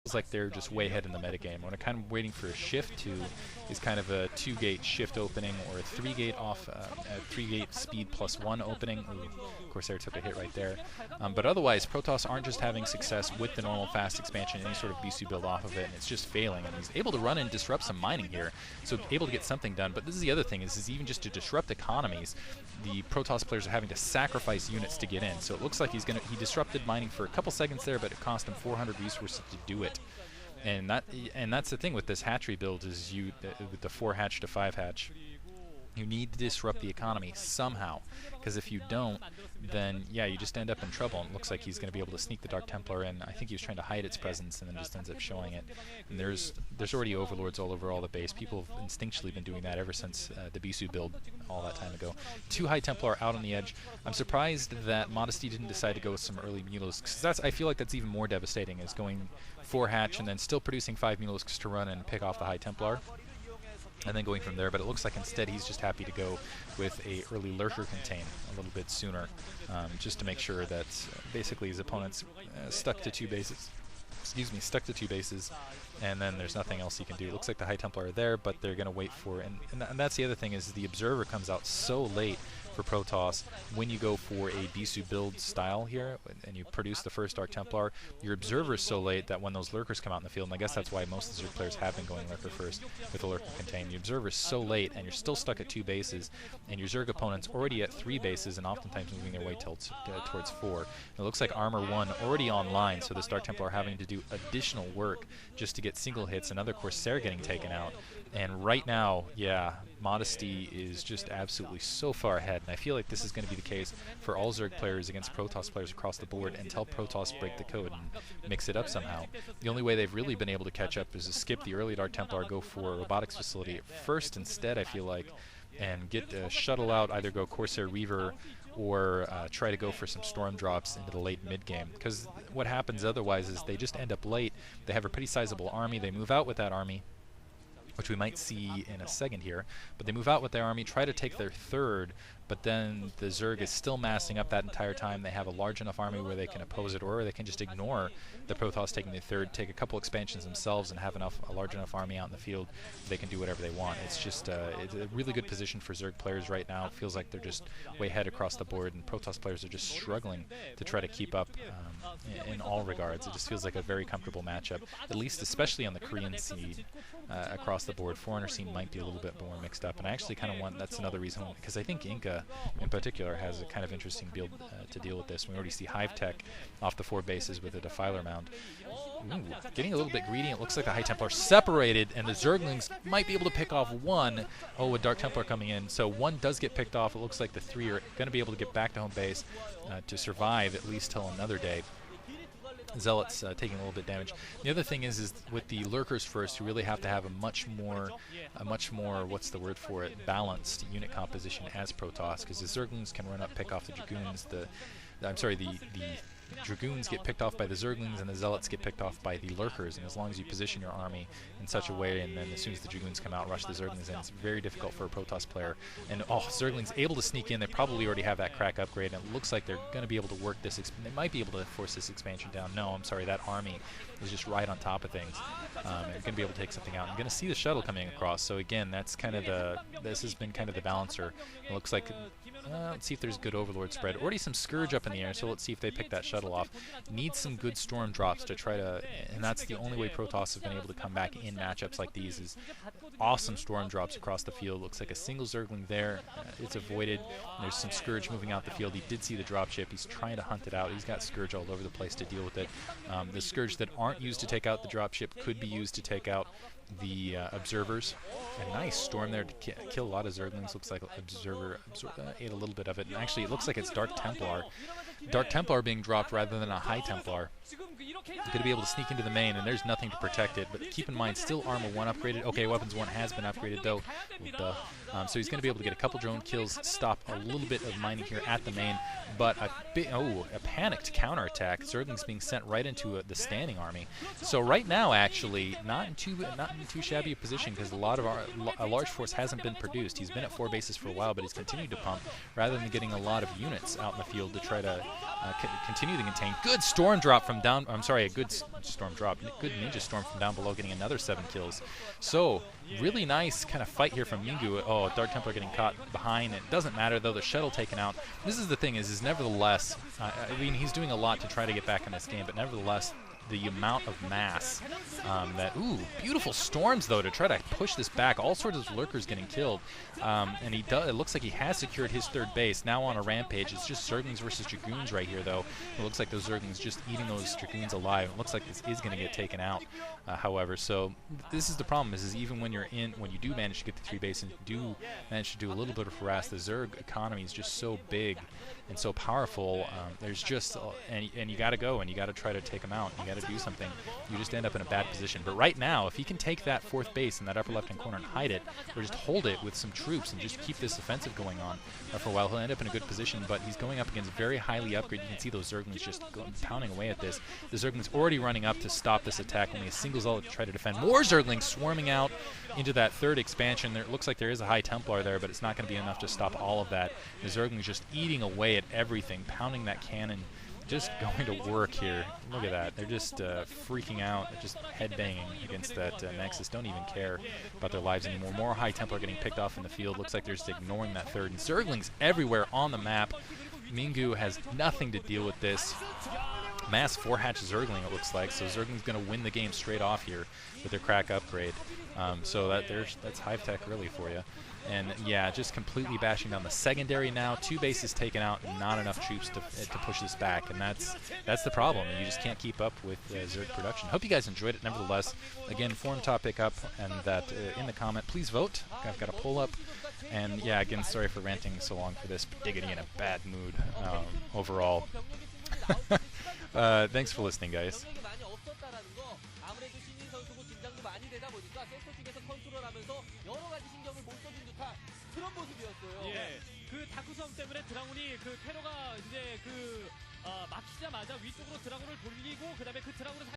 feels like they're just way ahead in the metagame. When I'm kind of waiting for a shift to is kind of a 2-gate shift opening or a 3-gate off, a 3-gate speed +1 opening. Ooh, Corsair took a hit right there. But otherwise, Protoss aren't just having success with the normal fast expansion, any sort of BSU build off of it, and it's just failing. And he's able to run and disrupt some mining here, so able to get something done. But this is the other thing, is even just to disrupt economies, the Protoss players are having to sacrifice units to get in. So it looks like he disrupted mining for a couple seconds there, but it cost him 400 resources to do it. And that's the thing with this hatchery build, is with the 4 hatch to 5 hatch, you need to disrupt the economy somehow, because if you don't, then yeah, you just end up in trouble. And it looks like he's going to be able to sneak the Dark Templar in. I think he was trying to hide its presence and then just ends up showing it. And there's already overlords all over all the base. People have instinctually been doing that ever since the BSU build all that time ago. 2 High Templar out on the edge. I'm surprised that Modesty didn't decide to go with some early Mulos, because I feel like that's even more devastating, is going 4 hatch and then still producing 5 Mulos to run and pick off the High Templar, and then going from there. But it looks like instead he's just happy to go with a early lurker contain a little bit sooner, just to make sure that basically his opponent's stuck to 2 bases. Excuse me, stuck to 2 bases, and then there's nothing else he can do. It looks like the High Templar are there, but they're going to wait for, and that's the other thing, is the Observer comes out so late for Protoss. When you go for a BSU build style here, and you produce the first Dark Templar, your Observer is so late that when those Lurkers come out in the field, and I guess that's why most of the Zerg players have been going Lurker first with a Lurker contain, the Observer is so late, and you're still stuck at 2 bases, and your Zerg opponent's already at 3 bases, and oftentimes moving their way towards 4. And it looks like Armor 1 already online, so this Dark Templar having to do additional work just to get single hits, another Corsair getting taken out. And right now, yeah, Modesty is just absolutely so far ahead, and I feel like this is going to be the case for all Zerg players against Protoss players across the board until Protoss break the code and mix it up somehow. The only way they've really been able to catch up is to skip the early Dark Templar, go for a robotics facility first instead, I feel like, and get a shuttle out, either go Corsair Reaver or try to go for some storm drops into the late mid-game. Because what happens otherwise is they just end up late. They have a pretty sizable army. They move out with that army, which we might see in a second here, but they move out with their army, try to take their 3rd, but then the Zerg is still massing up that entire time. They have a large enough army where they can oppose it, or they can just ignore the Protoss taking their 3rd, take a couple expansions themselves, and have a large enough army out in the field they can do whatever they want. It's just it's a really good position for Zerg players right now. It feels like they're just way ahead across the board, and Protoss players are just struggling to try to keep up in all regards. It just feels like a very comfortable matchup, at least especially on the Korean scene. Across the board, foreigner scene might be a little bit more mixed up, and I actually kind of want, that's another reason, because I think Inca in particular has a kind of interesting build to deal with this. We already see Hive Tech off the 4 bases with a Defiler Mound. Ooh, getting a little bit greedy. It looks like the High Templar separated, and the Zerglings might be able to pick off 1. Oh, with Dark Templar coming in, so 1 does get picked off. It looks like the 3 are going to be able to get back to home base to survive at least till another day. Zealots taking a little bit damage. The other thing is with the Lurkers first, you really have to have a much more, what's the word for it, balanced unit composition as Protoss, because the Zerglings can run up, pick off the Dragoons. The Dragoons get picked off by the Zerglings, and the Zealots get picked off by the Lurkers. And as long as you position your army in such a way, and then as soon as the Dragoons come out, rush the Zerglings in, it's very difficult for a Protoss player. And Zerglings able to sneak in. They probably already have that crack upgrade, and it looks like they're going to be able to work this. They might be able to force this expansion down. No, I'm sorry, that army is just right on top of things. And going to be able to take something out. I'm going to see the shuttle coming across. So again, that's kind of this has been kind of the balancer. It looks like. Let's see if there's good Overlord spread. Already some Scourge up in the air, so let's see if they pick that shuttle off. Need some good Storm drops to try to, and that's the only way Protoss have been able to come back in matchups like these, is awesome Storm drops across the field. Looks like a single Zergling there. It's avoided. There's some Scourge moving out the field. He did see the dropship. He's trying to hunt it out. He's got Scourge all over the place to deal with it. The Scourge that aren't used to take out the dropship could be used to take out the Observers. A nice Storm there to kill a lot of Zerglings. Looks like Observer ate a little bit of it. And actually, it looks like it's Dark Templar. Dark Templar being dropped rather than a High Templar. You're going to be able to sneak into the main, and there's nothing to protect it. But keep in mind, still Armor 1 upgraded. Okay, Weapons 1 has been upgraded, though. So he's going to be able to get a couple drone kills, stop a little bit of mining here at the main. But a panicked counterattack. Zerglings being sent right into the standing army. So right now, actually, not in too shabby a position, because a large force hasn't been produced. He's been at 4 bases for a while, but he's continued to pump rather than getting a lot of units out in the field to try to continue to contain. Good Storm drop from down. I'm sorry. sorry, a good storm drop. Good ninja storm from down below, getting another 7 kills. So really nice kind of fight here from Mingu. Oh, Dark Templar getting caught behind. It doesn't matter though. The shuttle taken out. This is the thing is nevertheless, I mean, he's doing a lot to try to get back in this game, but nevertheless, the amount of mass that, ooh, beautiful storms though to try to push this back. All sorts of lurkers getting killed, and he does. It looks like he has secured his 3rd base. Now on a rampage. It's just Zerglings versus Dragoons right here though. It looks like those Zerglings just eating those Dragoons alive. It looks like this is going to get taken out, however. So this is the problem. Is even when when you do manage to get the 3 base and you do manage to do a little bit of harass, the Zerg economy is just so big and so powerful. There's just and you got to go and you got to try to take them out. You got to do something. You just end up in a bad position. But right now, if he can take that 4th base in that upper left-hand corner and hide it, or just hold it with some troops and just keep this offensive going on for a while, he'll end up in a good position. But he's going up against very highly upgraded. You can see those Zerglings just pounding away at this. The Zerglings already running up to stop this attack. Only a single Zealot to try to defend. More Zerglings swarming out into that 3rd expansion. There looks like there is a High Templar there, but it's not going to be enough to stop all of that. The Zerglings just eating away at everything, pounding that cannon. Just going to work here. Look at that. They're just freaking out, just headbanging against that Nexus. Don't even care about their lives anymore. More High Templar getting picked off in the field. Looks like they're just ignoring that 3rd. And Zerglings everywhere on the map. Mingu has nothing to deal with this. Mass 4-hatch Zergling, it looks like. So Zergling's going to win the game straight off here with their crack upgrade. So that's Hive Tech really for you. And yeah, just completely bashing down the secondary now. 2 bases taken out, and not enough troops to push this back, and that's the problem. You just can't keep up with Zerg production. Hope you guys enjoyed it. Nevertheless, again, forum topic up, and that in the comment, please vote. I've got a poll up, and yeah, again, sorry for ranting so long for this, but Diggity in a bad mood overall. Thanks for listening, guys. 그 다크섬 때문에 드라군이 그 테러가 이제 막히자마자 위쪽으로 드라군을 돌리고 그다음에 그 드라군을